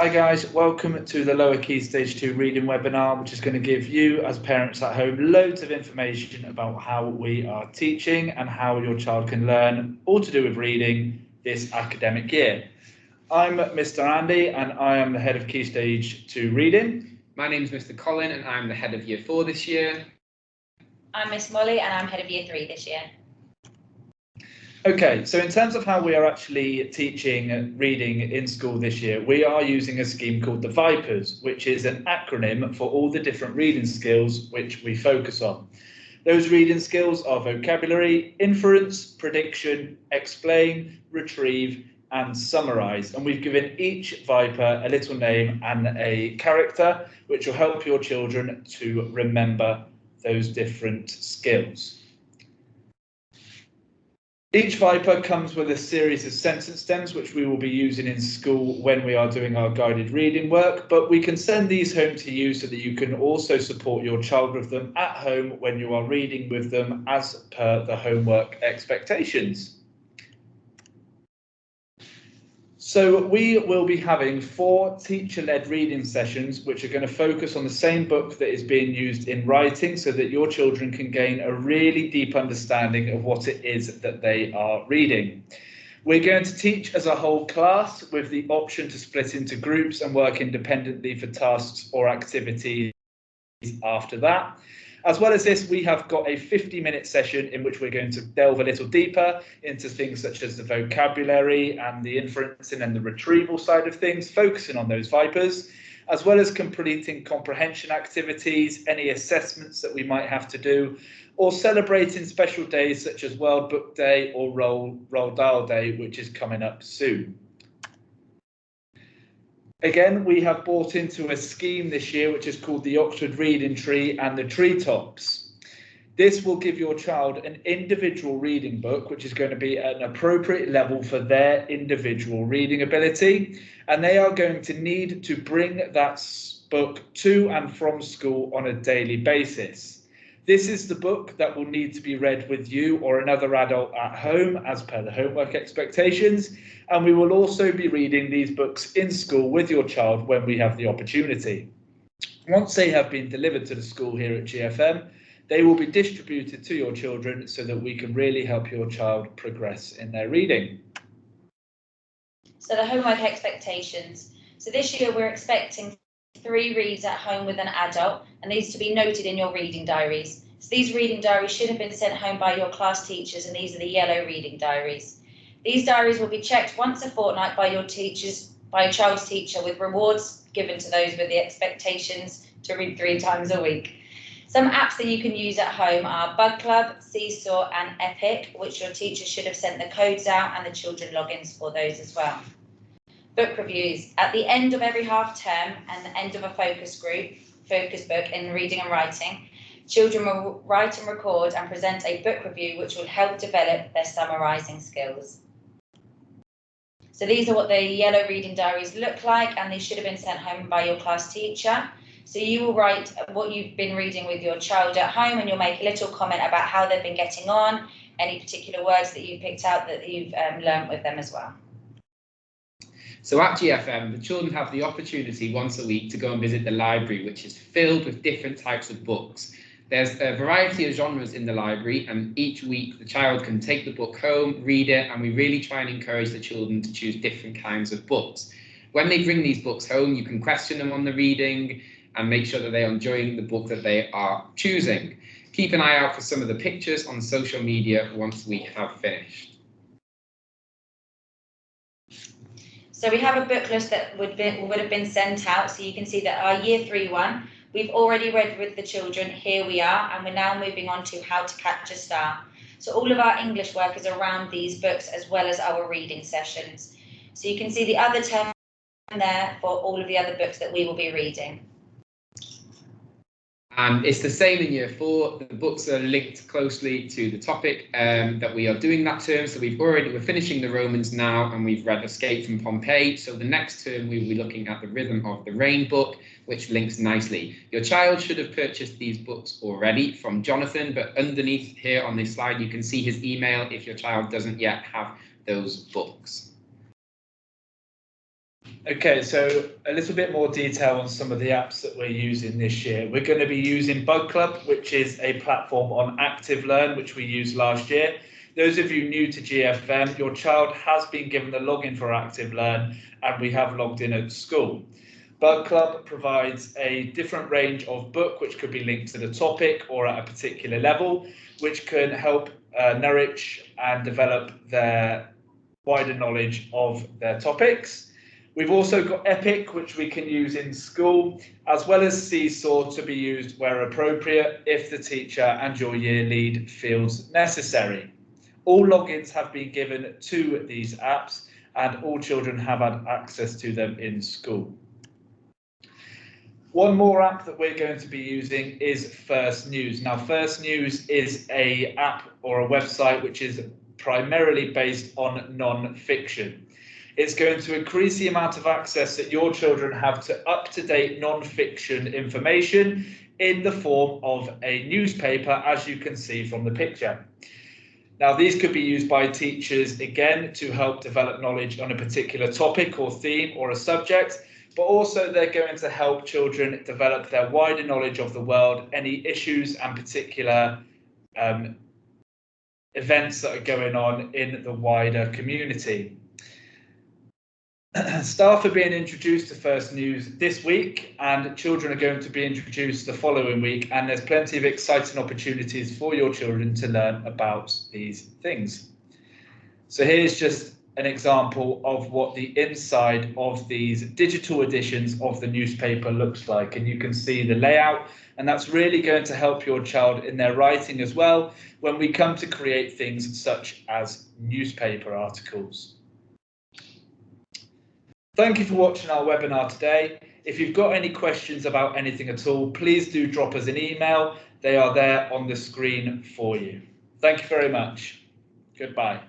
Hi guys, welcome to the Lower Key Stage 2 reading webinar, which is going to give you as parents at home loads of information about how we are teaching and how your child can learn all to do with reading this academic year. I'm Mr. Andy and I am the head of Key Stage 2 reading. My name is Mr. Colin and I'm the head of Year 4 this year. I'm Miss Molly and I'm head of Year 3 this year. Okay, so in terms of how we are actually teaching reading in school this year, we are using a scheme called the VIPERS, which is an acronym for all the different reading skills which we focus on. Those reading skills are vocabulary, inference, prediction, explain, retrieve, and summarise. And we've given each VIPER a little name and a character, which will help your children to remember those different skills. Each VIPER comes with a series of sentence stems, which we will be using in school when we are doing our guided reading work, but we can send these home to you so that you can also support your child with them at home when you are reading with them as per the homework expectations. So we will be having 4 teacher-led reading sessions, which are going to focus on the same book that is being used in writing so that your children can gain a really deep understanding of what it is that they are reading. We're going to teach as a whole class with the option to split into groups and work independently for tasks or activities after that. As well as this, we have got a 50-minute session in which we're going to delve a little deeper into things such as the vocabulary and the inferencing and the retrieval side of things, focusing on those VIPERs, as well as completing comprehension activities, any assessments that we might have to do, or celebrating special days such as World Book Day or Roald Dahl Day, which is coming up soon. Again, we have bought into a scheme this year which is called the Oct21 Reading Tree and the Treetops. This will give your child an individual reading book, which is going to be at an appropriate level for their individual reading ability, and they are going to need to bring that book to and from school on a daily basis. This is the book that will need to be read with you or another adult at home as per the homework expectations. And we will also be reading these books in school with your child when we have the opportunity. Once they have been delivered to the school here at GFM, they will be distributed to your children so that we can really help your child progress in their reading. So the homework expectations. So this year we're expecting 3 reads at home with an adult, and these to be noted in your reading diaries. So these reading diaries should have been sent home by your class teachers, and these are the yellow reading diaries. These diaries will be checked once a fortnight by your child's teacher, with rewards given to those with the expectations to read 3 times a week. Some apps that you can use at home are Bug Club, Seesaw and Epic, which your teacher should have sent the codes out and the children logins for those as well. Book reviews. At the end of every half term and the end of a focus book in reading and writing, children will write and record and present a book review which will help develop their summarising skills. So these are what the yellow reading diaries look like, and they should have been sent home by your class teacher. So you will write what you've been reading with your child at home, and you'll make a little comment about how they've been getting on, any particular words that you picked out that you've learned with them as well. So at GFM, the children have the opportunity once a week to go and visit the library, which is filled with different types of books. There's a variety of genres in the library, and each week the child can take the book home, read it, and we really try and encourage the children to choose different kinds of books. When they bring these books home, you can question them on the reading and make sure that they are enjoying the book that they are choosing. Keep an eye out for some of the pictures on social media once we have finished. So we have a book list that would have been sent out, so you can see that our Year 3 one, we've already read with the children, here we are, and we're now moving on to How to Catch a Star. So all of our English work is around these books as well as our reading sessions. So you can see the other term there for all of the other books that we will be reading. And it's the same in Year 4. The books are linked closely to the topic that we are doing that term. So we're finishing the Romans now, and we've read Escape from Pompeii. So the next term we will be looking at the Rhythm of the Rain book, which links nicely. Your child should have purchased these books already from Jonathan, but underneath here on this slide you can see his email if your child doesn't yet have those books. Okay, so a little bit more detail on some of the apps that we're using this year. We're going to be using Bug Club, which is a platform on Active Learn, which we used last year. Those of you new to GFM, your child has been given the login for Active Learn, and we have logged in at school. Bug Club provides a different range of book, which could be linked to the topic or at a particular level, which can help nourish and develop their wider knowledge of their topics. We've also got Epic, which we can use in school, as well as Seesaw to be used where appropriate if the teacher and your year lead feels necessary. All logins have been given to these apps and all children have had access to them in school. One more app that we're going to be using is First News. Now, First News is an app or a website which is primarily based on non-fiction. It's going to increase the amount of access that your children have to up-to-date non-fiction information in the form of a newspaper, as you can see from the picture. Now, these could be used by teachers, again, to help develop knowledge on a particular topic or theme or a subject, but also they're going to help children develop their wider knowledge of the world, any issues and particular events that are going on in the wider community. Staff are being introduced to First News this week and children are going to be introduced the following week, and there's plenty of exciting opportunities for your children to learn about these things. So here's just an example of what the inside of these digital editions of the newspaper looks like, and you can see the layout, and that's really going to help your child in their writing as well when we come to create things such as newspaper articles. Thank you for watching our webinar today. If you've got any questions about anything at all, please do drop us an email. They are there on the screen for you. Thank you very much. Goodbye.